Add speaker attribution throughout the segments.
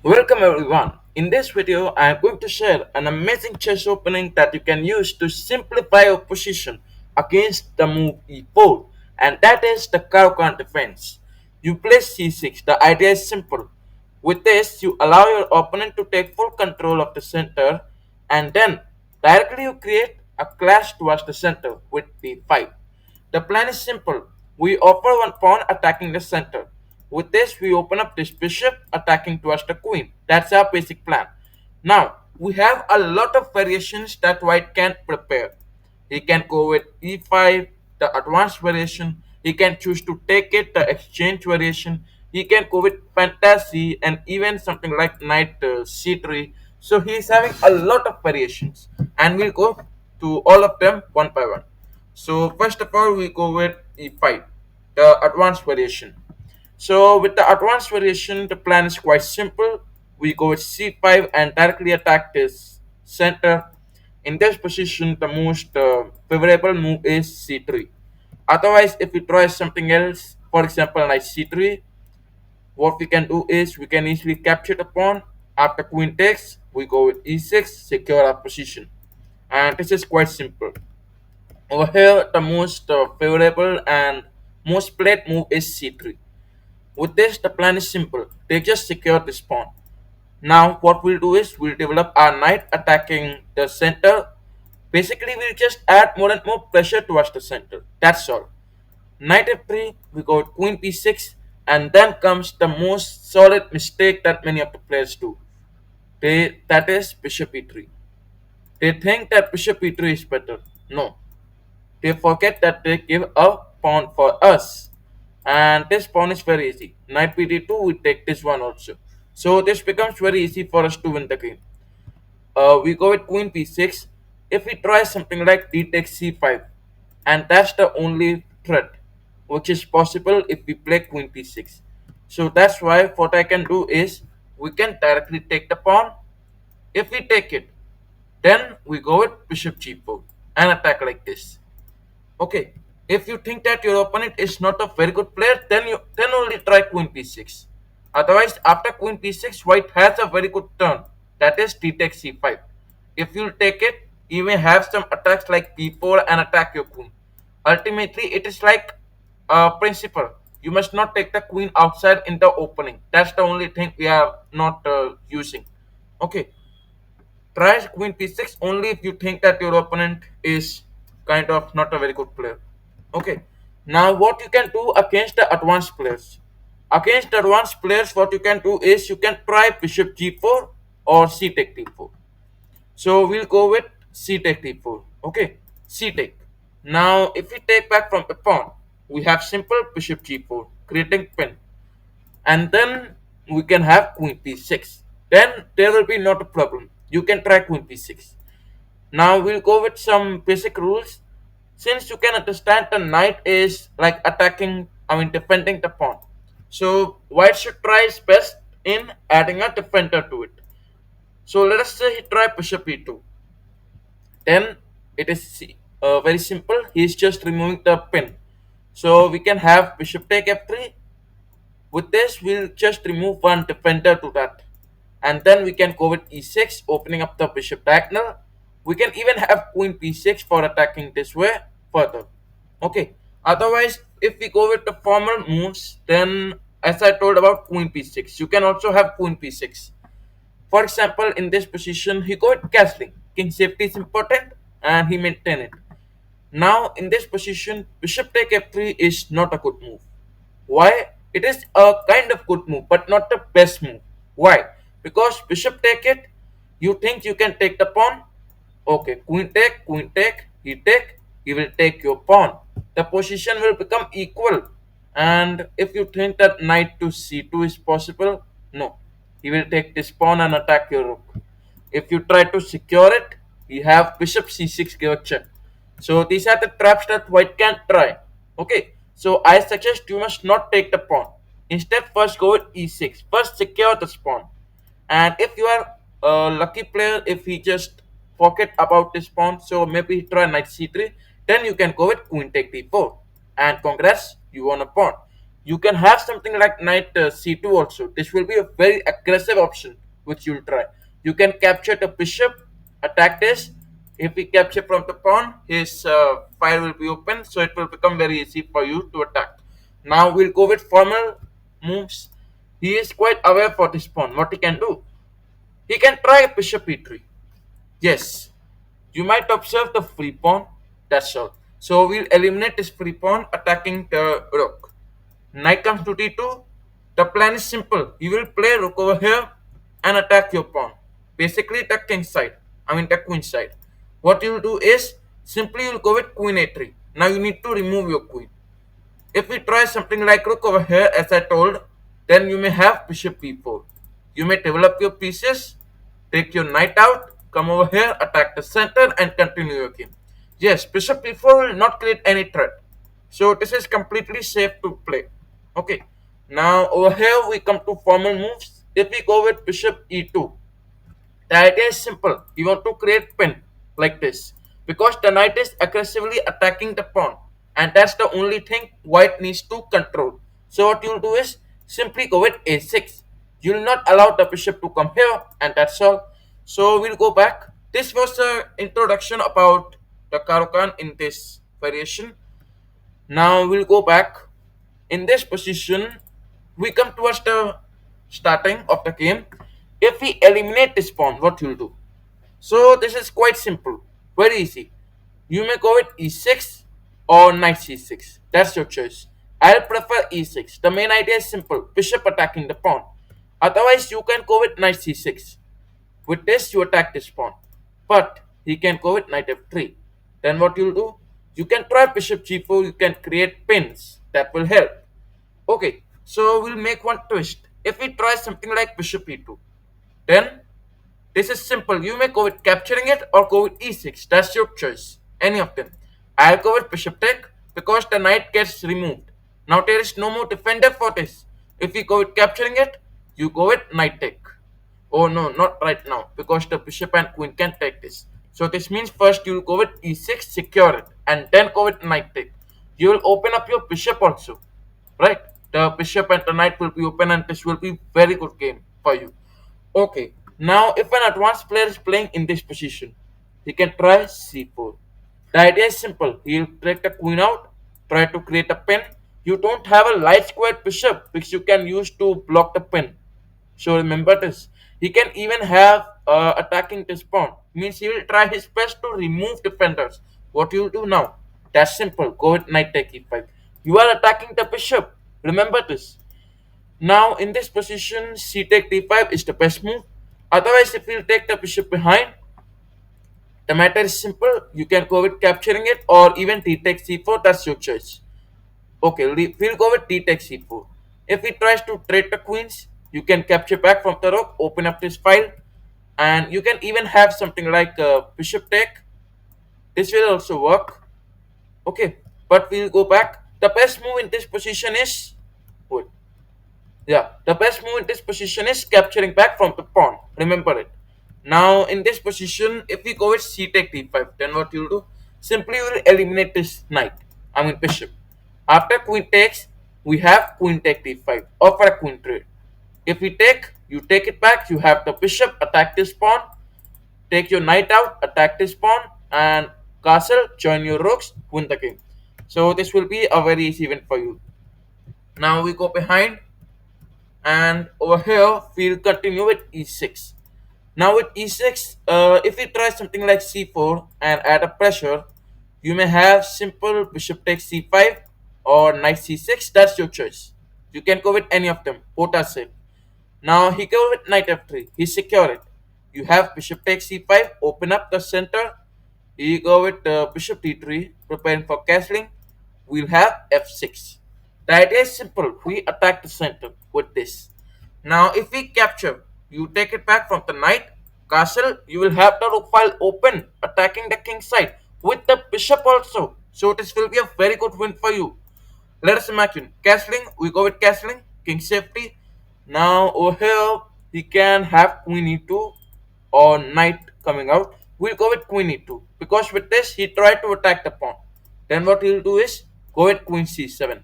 Speaker 1: Welcome everyone. In this video, I am going to share an amazing chess opening that you can use to simplify your position against the move e4, and that is the Caro-kann defense. You play c6. The idea is simple. With this, you allow your opponent to take full control of the center, and then directly you create a clash towards the center with d5. The plan is simple. We offer one pawn attacking the center. With this, we open up this bishop attacking towards the queen. That's our basic plan. Now, we have a lot of variations that white can prepare. He can go with e5, the advanced variation. He can choose to take it, the exchange variation. He can go with fantasy and even something like knight c3. So he's having a lot of variations, and we'll go to all of them one by one. So first of all, we go with e5, the advanced variation. So with the advanced variation, the plan is quite simple. We go with c5 and directly attack this center. In this position, the most favorable move is c3. Otherwise, if we try something else, for example, knight c3, what we can do is we can easily capture the pawn. After queen takes, we go with e6, secure our position. And this is quite simple. Over here, the most favorable and most played move is c3. With this, the plan is simple. They just secure this pawn. Now, what we'll do is we'll develop our knight attacking the center. Basically, we'll just add more and more pressure towards the center. That's all. Knight f3, we go with queen b6, and then comes the most solid mistake that many of the players do. That is bishop e3. They think that bishop e3 is better. No, they forget that they give a pawn for us. And this pawn is very easy. Knight bd2, we take this one also. So this becomes very easy for us to win the game. We go with queen b6. If we try something like d takes c5, and that's the only threat which is possible if we play queen b6. So that's why what I can do is we can directly take the pawn. If we take it, then we go with bishop g4 and attack like this. Okay, if you think that your opponent is not a very good player, then only try queen b6. Otherwise, after queen b6, white has a very good turn. That is d takes c5. If you take it, you may have some attacks like b4 and attack your queen. Ultimately, it is like a principle. You must not take the queen outside in the opening. That's the only thing we are not using. Okay, try queen p6 only if you think that your opponent is kind of not a very good player. Okay, now what you can do against the advanced players? Against the advanced players, what you can do is you can try bishop g4 or c take d4. So we'll go with c take d4. Okay, c take. Now if we take back from the pawn, we have simple bishop g4, creating pin, and then we can have queen p6. Then there will be not a problem. You can try queen p6. Now we'll go with some basic rules. Since you can understand the knight is like attacking, defending the pawn. So white should try his best in adding a defender to it. So let us say he try bishop e2. Then it is very simple. He is just removing the pin. So we can have bishop take f3. With this, we'll just remove one defender to that. And then we can go with e6, opening up the bishop diagonal. We can even have queen p6 for attacking this way further. Okay. Otherwise, if we go with the formal moves, then as I told about queen p6, you can also have queen p6. For example, in this position, he go with castling. King safety is important and he maintain it. Now, in this position, bishop take f3 is not a good move. Why? It is a kind of good move, but not the best move. Why? Because bishop take it, you think you can take the pawn. Okay, queen take, he will take your pawn. The position will become equal. And if you think that knight to c2 is possible, no. He will take this pawn and attack your rook. If you try to secure it, you have bishop c6 give a check. So these are the traps that white can try. Okay, so I suggest you must not take the pawn. Instead, first go with e6. First secure the pawn. And if you are a lucky player, if he just forget about this pawn, so maybe he try knight c3, then you can go with queen take d4. And congrats, you won a pawn. You can have something like knight c2 also. This will be a very aggressive option which you'll try. You can capture the bishop, attack this. If we capture from the pawn, his fire will be open, so it will become very easy for you to attack. Now we'll go with formal moves. He is quite aware for this pawn. What he can do? He can try bishop e3. Yes, you might observe the free pawn. That's all. So we'll eliminate this free pawn attacking the rook. Knight comes to d2. The plan is simple. You will play rook over here and attack your pawn. Basically the king side. I mean the queen side. What you'll do is simply you'll go with queen a3. Now you need to remove your queen. If we try something like rook over here, as I told, then you may have bishop b4. You may develop your pieces, take your knight out, come over here, attack the center, and continue your game. Yes, bishop b4 will not create any threat. So this is completely safe to play. Okay. Now over here we come to formal moves. If we go with bishop e2, the idea is simple. You want to create pin like this because the knight is aggressively attacking the pawn, and that's the only thing white needs to control. So what you'll do is simply go with a6. You'll not allow the bishop to come here, and that's all. So we'll go back. This was the introduction about the Caro-kann in this variation. Now we'll go back. In this position, we come towards the starting of the game. If we eliminate this pawn, what you'll do? So this is quite simple, very easy. You may go with e6 or knight c6. That's your choice. I'll prefer e6. The main idea is simple: bishop attacking the pawn. Otherwise, you can go with knight c6. With this, you attack this pawn. But he can go with knight f3. Then what you'll do? You can try bishop g4. You can create pins. That will help. Okay, so we'll make one twist. If we try something like bishop e2, then this is simple. You may go with capturing it or go with e6. That's your choice. Any of them. I'll go with bishop take because the knight gets removed. Now there is no more defender for this. If we go with capturing it, you go with knight take. Oh no, not right now because the bishop and queen can take this. So this means first you will go with e6, secure it, and then go with knight take. You will open up your bishop also, right? The bishop and the knight will be open, and this will be very good game for you. Okay, now if an advanced player is playing in this position, he can try c4. The idea is simple. He'll take the queen out, try to create a pin. You don't have a light square bishop which you can use to block the pin. So remember this. He can even have attacking this pawn. Means he will try his best to remove defenders. What you will do now? That's simple. Go with knight take e5. You are attacking the bishop. Remember this. Now in this position, c take d5 is the best move. Otherwise, if you take the bishop behind, the matter is simple. You can go with capturing it or even d take c4. That's your choice. Okay, we'll go with d take c4. If he tries to trade the queens, you can capture back from the rook, open up this file, and you can even have something like bishop take. This will also work. Okay, but we'll go back. The best move in this position is wait. Yeah, the best move in this position is capturing back from the pawn. Remember it. Now in this position, if we go with c take d5, then what you'll do? Simply you will eliminate this knight. I mean bishop. After queen takes, we have queen take d5 or for a queen trade. If we take, you take it back. You have the bishop attack this pawn. Take your knight out, attack this pawn, and castle. Join your rooks, win the game. So this will be a very easy win for you. Now we go behind, and over here we'll continue with e6. Now with e6, if we try something like c4 and add a pressure, you may have simple bishop takes c5 or knight c6. That's your choice. You can go with any of them. Both are safe. Now he go with knight f3. He secure it. You have bishop takes c5. Open up the center. He go with bishop d3. Preparing for castling. We'll have f6. The idea is simple. We attack the center with this. Now if we capture, you take it back from the knight castle. You will have the rook file open, attacking the king side with the bishop also. So this will be a very good win for you. Let us imagine castling. We go with castling, king safety. Now over here he can have queen e2 or knight coming out. We'll go with queen e2 because with this he tried to attack the pawn. Then what he'll do is go with queen c7.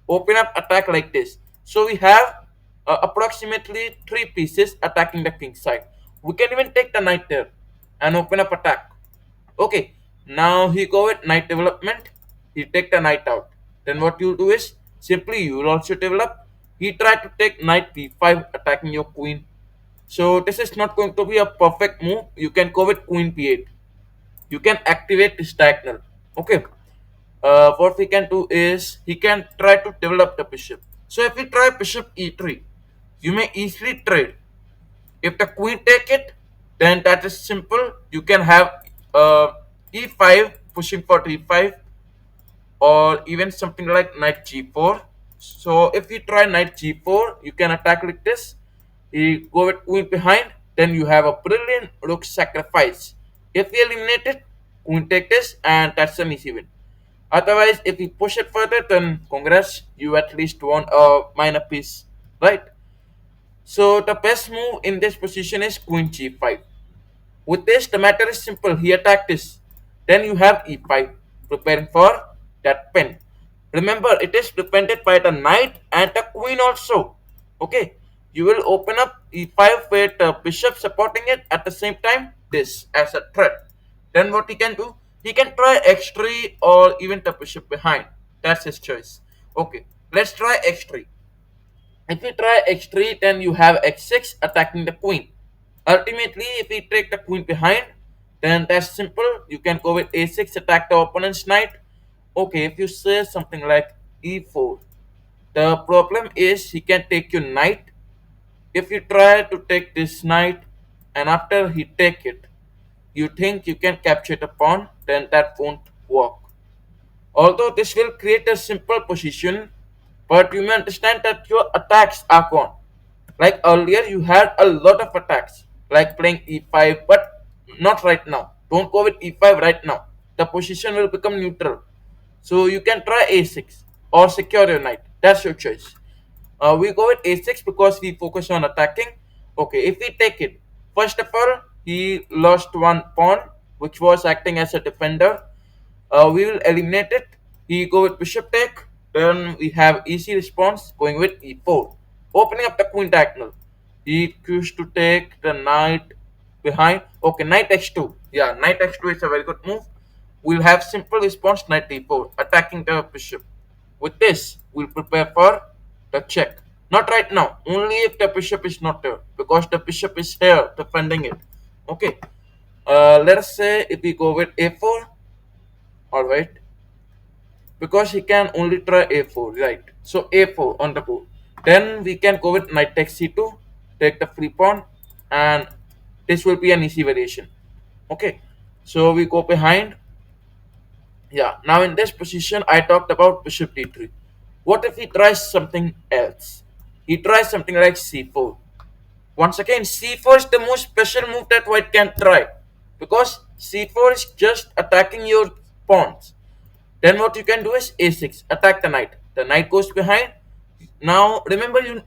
Speaker 1: open up attack like this. So we have approximately three pieces attacking the king side. We can even take the knight there and open up attack. Okay, now he go with knight development. He take the knight out. Then what you'll do is simply you will also develop. He try to take knight b5 attacking your queen. So this is not going to be a perfect move. You can go with queen b8. You can activate this diagonal. Okay. What we can do is he can try to develop the bishop. So if we try bishop e3, you may easily trade. If the queen take it, then that is simple. You can have e5 pushing for d5 or even something like knight g4. So if you try knight g4, you can attack like this. You go with queen behind, then you have a brilliant rook sacrifice. If we eliminate it, queen take this, and that's an easy win. Otherwise, if we push it further, then congrats, you at least won a minor piece, right? So the best move in this position is queen g5. With this, the matter is simple. He attacked this. Then you have e5, preparing for that pen. Remember, it is defended by the knight and the queen also. Okay, you will open up e5 with the bishop supporting it at the same time. This as a threat. Then what he can do? He can try x3 or even the bishop behind. That's his choice. Okay, let's try x3. If you try x3, then you have x6 attacking the queen. Ultimately, if we take the queen behind, then that's simple. You can go with a6, attack the opponent's knight. Okay, if you say something like e4, the problem is he can take your knight. If you try to take this knight, and after he take it, you think you can capture the pawn, then that won't work. Although this will create a simple position, but you may understand that your attacks are gone. Like earlier, you had a lot of attacks, like playing e5, but not right now. Don't go with e5 right now. The position will become neutral. So you can try a6 or secure your knight. That's your choice. We go with a6 because we focus on attacking. Okay, if we take it, first of all, he lost one pawn, which was acting as a defender. We will eliminate it. He go with bishop take. Then we have easy response going with e4, opening up the queen diagonal. He choose to take the knight behind. Okay, knight x2. Yeah, knight x2 is a very good move. We'll have simple response knight e4, attacking the bishop. With this, we'll prepare for the check. Not right now, only if the bishop is not there, because the bishop is here defending it. Okay, let us say if we go with a4, alright, because he can only try a4, right? So a4 on the board. Then we can go with knight takes c2, take the free pawn, and this will be an easy variation. Okay, so we go behind. Yeah, now in this position, I talked about bishop d3. What if he tries something else? He tries something like c4. Once again, c4 is the most special move that white can try, because c4 is just attacking your pawns. Then what you can do is a6, attack the knight. The knight goes behind. Now remember, you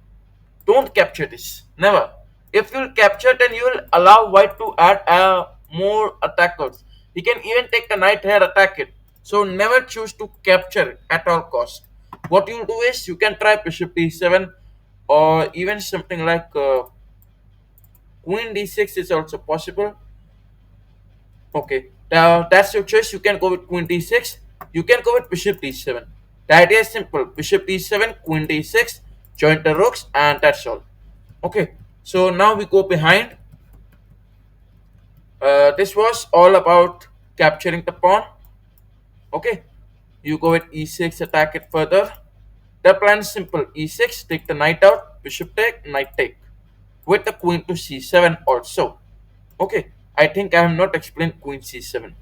Speaker 1: don't capture this. Never. If you capture, then you will allow white to add more attackers. He can even take the knight here, attack it. So never choose to capture it at all cost. What you do is you can try bishop d7 or even something like queen d6 is also possible. Okay, now that's your choice. You can go with queen d6. You can go with bishop d7. The idea is simple: bishop d7, queen d6, join the rooks, and that's all. Okay, so now we go behind. This was all about capturing the pawn. Okay, you go with e6, attack it further. The plan is simple: e6, take the knight out, bishop take, knight take, with the queen to c7 also. Okay, I think I have not explained queen c7.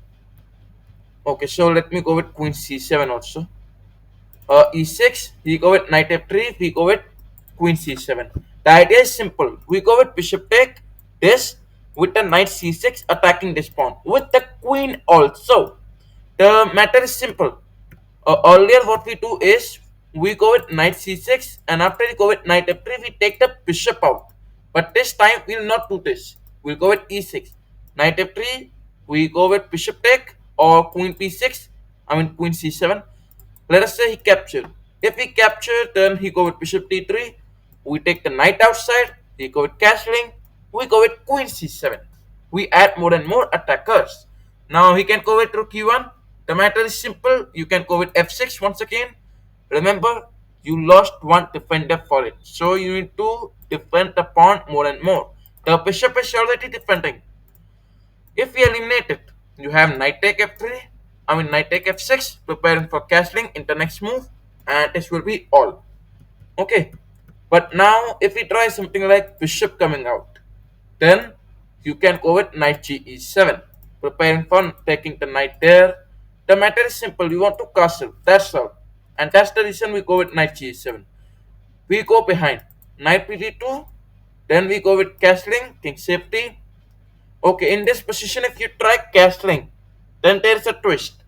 Speaker 1: Okay, so let me go with queen c7 also. E6, we go with knight f3, we go with queen c7. The idea is simple. We go with bishop take this with the knight c6 attacking this pawn with the queen also. The matter is simple. Earlier what we do is we go with knight c6 and after we go with knight f3 we take the bishop out. But this time we will not do this. We'll go with e6. Knight f3, we go with bishop take or queen p6, I mean queen c7. Let us say he captured. If we capture, then he go with bishop d3. We take the knight outside. He go with castling. We go with queen c7. We add more and more attackers. Now he can go with rook e1. The matter is simple. You can go with f6 once again. Remember, you lost one defender for it. So you need to defend the pawn more and more. The bishop is already defending. If we eliminate it, you have knight take f3, knight take f6, preparing for castling in the next move, and this will be all. Okay, but now if we try something like bishop coming out, then you can go with knight g e7, preparing for taking the knight there. The matter is simple, we want to castle, that's all. And that's the reason we go with knight g e7. We go behind, knight bd2, then we go with castling, king safety, okay, in this position, if you try castling, then there's a twist.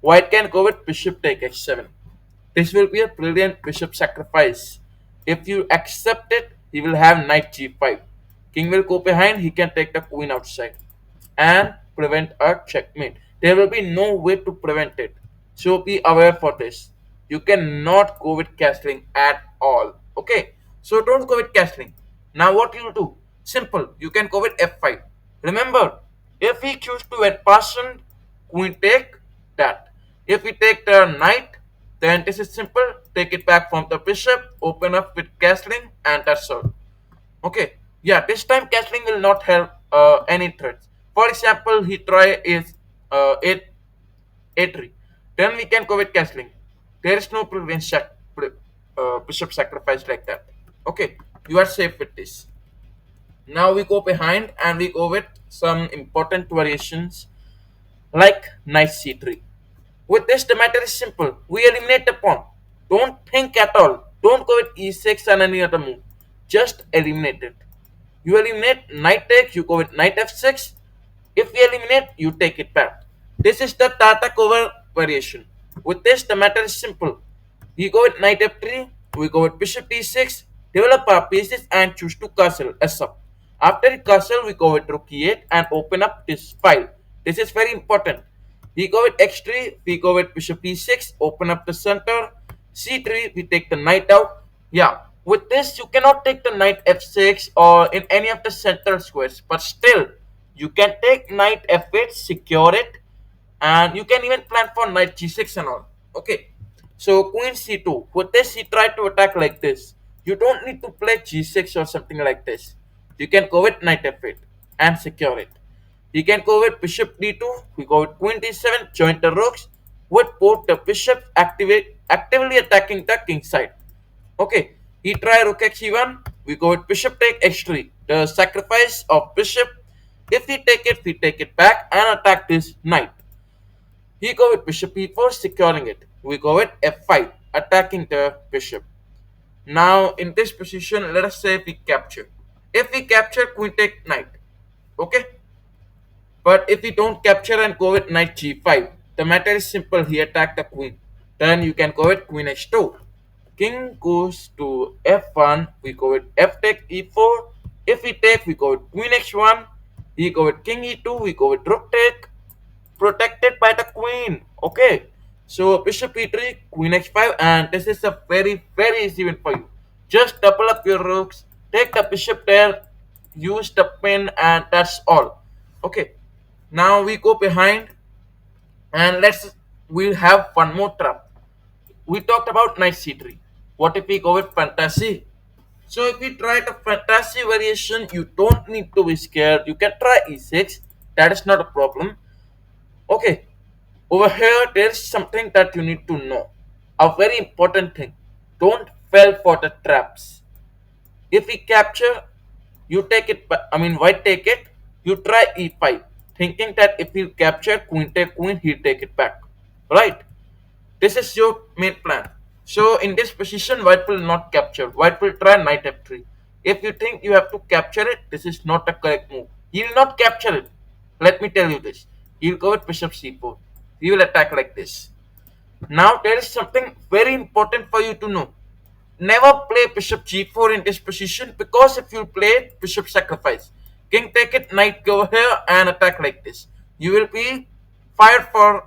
Speaker 1: White can go with bishop take h7. This will be a brilliant bishop sacrifice. If you accept it, he will have knight g5. King will go behind, he can take the queen outside and prevent a checkmate. There will be no way to prevent it. So be aware for this. You cannot go with castling at all. Okay. So don't go with castling. Now what you do? Simple. You can go with f5. Remember, if we choose to win person, queen take that. If we take the knight, then this is simple. Take it back from the bishop, open up with castling, and that's all. Okay, yeah, this time castling will not help any threats. For example, he try is 8 a3. Then we can go with castling. There is no previous bishop sacrifice like that. Okay, you are safe with this. Now we go behind and we go with some important variations like knight c3. With this, the matter is simple. We eliminate the pawn. Don't think at all. Don't go with e6 and any other move. Just eliminate it. You eliminate knight take, you go with knight f6. If we eliminate, you take it back. This is the Tata cover variation. With this, the matter is simple. We go with knight f3, we go with bishop d6, develop our pieces and choose to castle s up. After castle, we go with rook e8 and open up this file. This is very important. We go with x3, we go with bishop e6, open up the center, c3, we take the knight out. Yeah, with this, you cannot take the knight f6 or in any of the central squares, but still, you can take knight f8, secure it, and you can even plan for knight g6 and all. Okay, so queen c2. With this, he tried to attack like this. You don't need to play g6 or something like this. You can go with knight f8 and secure it. You can go with bishop d2. We go with queen d7, join the rooks with both the bishops actively attacking the king side. Okay, he try rook x e1. We go with bishop take x3. The sacrifice of bishop. If we take it, we take it back and attack this knight. He go with bishop e4, securing it. We go with f5, attacking the bishop. Now in this position, let us say we capture. If we capture, queen take knight. Okay. But if we don't capture and go with knight g5, the matter is simple. He attacked the queen. Then you can go with queen h2. King goes to f1. We go with f take e4. If we take, we go with queen h1. We go with king e2. We go with rook take. Protected by the queen. Okay. So bishop e3, queen h5, and this is a very easy win for you. Just double up your rooks, take the bishop there, use the pin, and that's all. Okay. Now we go behind, and we'll have one more trap. We talked about knight c3. What if we go with fantasy? So if we try the fantasy variation, you don't need to be scared. You can try e6. That is not a problem. Okay, over here there is something that you need to know. A very important thing. Don't fall for the traps. If we capture, you take it. White take it. You try e5, thinking that if you capture queen take queen, he'll take it back. Right? This is your main plan. So in this position, white will not capture. White will try knight f3. If you think you have to capture it, this is not a correct move. He will not capture it. Let me tell you this. He will go with bishop c4. He will attack like this. Now there is something very important for you to know. Never play bishop g4 in this position, because if you play it, bishop sacrifice. King take it, knight go here and attack like this. You will be fired for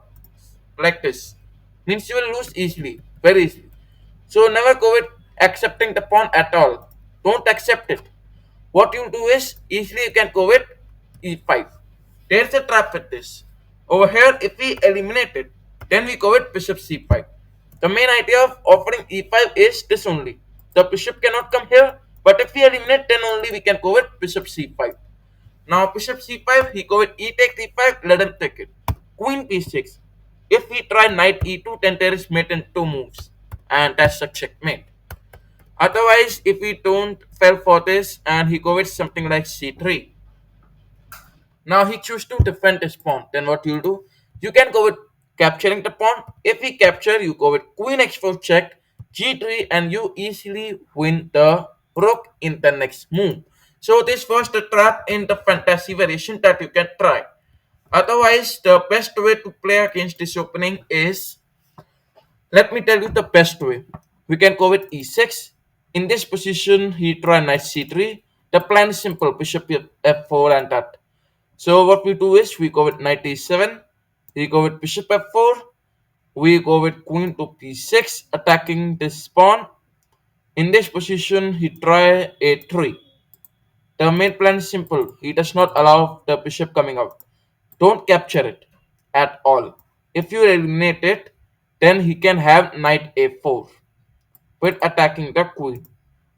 Speaker 1: like this. Means you will lose easily, very easily. So never go with accepting the pawn at all. Don't accept it. What you do is easily you can go with e5. There's a trap with this. Over here, if we eliminate it, then we go with bishop c5. The main idea of offering e5 is this only. The bishop cannot come here, but if we eliminate, then only we can go with bishop c5. Now bishop c5, he go with e take d5, let him take it. Queen b6. If we try knight e2, then there is mate in two moves, and that's a checkmate. Otherwise, if we don't fell for this and he go with something like c3, now he choose to defend his pawn. Then what you'll do? You can go with capturing the pawn. If he capture, you go with queen x4 check, g3, and you easily win the rook in the next move. So this was the trap in the fantasy variation that you can try. Otherwise, the best way to play against this opening is, let me tell you the best way. We can go with e6. In this position, he try knight c3. The plan is simple: bishop f4 and that. So what we do is we go with knight e7. We go with bishop f4. We go with queen to p6, attacking this pawn. In this position, he try a3. The main plan is simple. He does not allow the bishop coming out. Don't capture it at all. If you eliminate it, then he can have knight a4 with attacking the queen.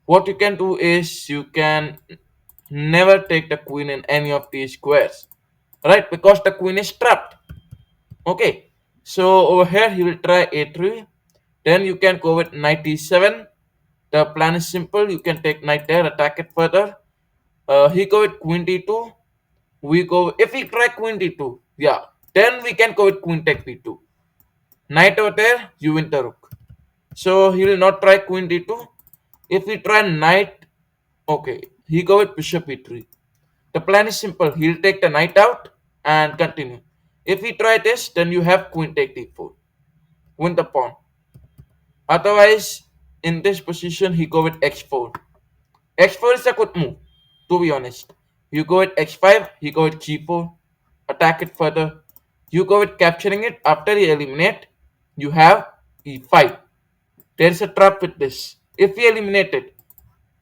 Speaker 1: What you can do is you can never take the queen in any of these squares, right? Because the queen is trapped. Okay, so over here he will try a3. Then you can go with knight e7. The plan is simple. You can take knight there, attack it further. He go with queen d2. We go if we try queen d2. Yeah, then we can go with queen take b2. Knight over there, you win the rook. So he will not try queen d2. If we try knight, okay, he go with bishop e3. The plan is simple. He'll take the knight out and continue. If we try this, then you have queen take d4. Win the pawn. Otherwise, in this position, he go with x4. x4 is a good move, to be honest. You go with x5, he go with g4. Attack it further. You go with capturing it. After you eliminate, you have e5. There's a trap with this. If we eliminate it,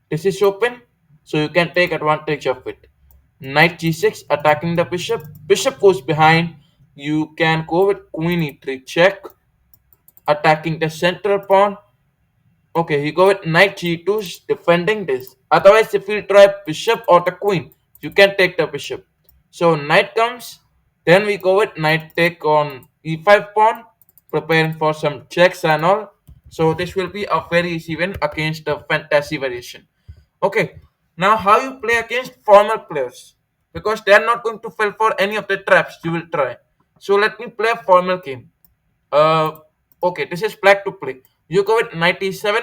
Speaker 1: this is open, so you can take advantage of it. Knight g6 attacking the bishop. Bishop goes behind. You can go with queen e3 check, attacking the central pawn. Okay, he go with knight g2 defending this. Otherwise, if you try bishop or the queen, you can take the bishop. So knight comes, then we go with knight take on e5 pawn, preparing for some checks and all. So this will be a very easy win against the fantasy variation. Okay, now how you play against formal players, because they are not going to fall for any of the traps you will try. So let me play a formal game. Uh, okay, this is black to play. You go with knight e7,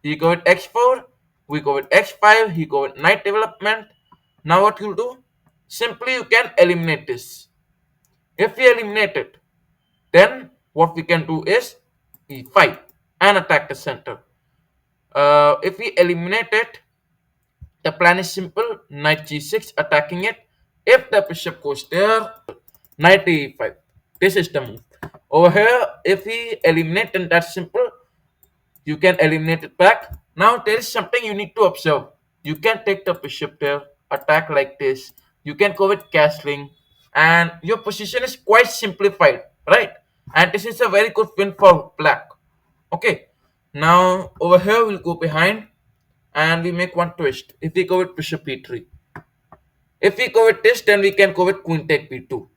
Speaker 1: you go with x4, we go with x5, he go with knight development. Now what you do? Simply you can eliminate this. If we eliminate it, then what we can do is e5 and attack the center. If we eliminate it, the plan is simple: knight g6 attacking it. If the bishop goes there, knight e5. This is the move. Over here, if we eliminate, then that's simple. You can eliminate it back. Now there is something you need to observe. You can take the bishop there, attack like this. You can go with castling, and your position is quite simplified, right? And this is a very good win for black. Okay. Now over here we'll go behind and we make one twist. If we go with bishop e3, if we go with this, then we can go with queen take b2.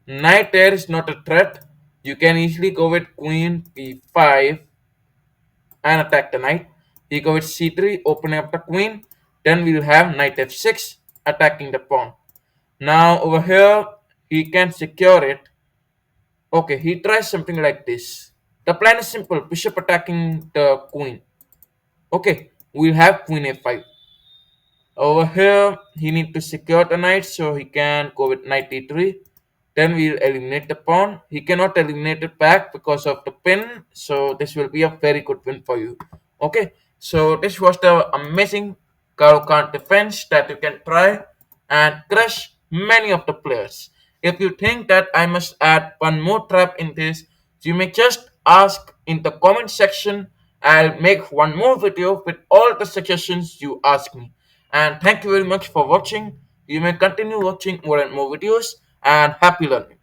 Speaker 1: Knight there is not a threat. You can easily go with queen b5 and attack the knight. You go with c3, opening up the queen. Then we'll have knight f6, attacking the pawn. Now over here, he can secure it. Okay, he tries something like this. The plan is simple: bishop attacking the queen. Okay, we'll have queen a5. Over here, he need to secure the knight, so he can go with knight e3. Then we'll eliminate the pawn. He cannot eliminate it back because of the pin, so this will be a very good win for you. Okay, so this was the amazing Caro-kann defense that you can try and crush many of the players. If you think that I must add one more trap in this, you may just ask in the comment section I'll make one more video with all the suggestions you ask me. And thank you very much for watching. You may continue watching more and more videos, and happy learning.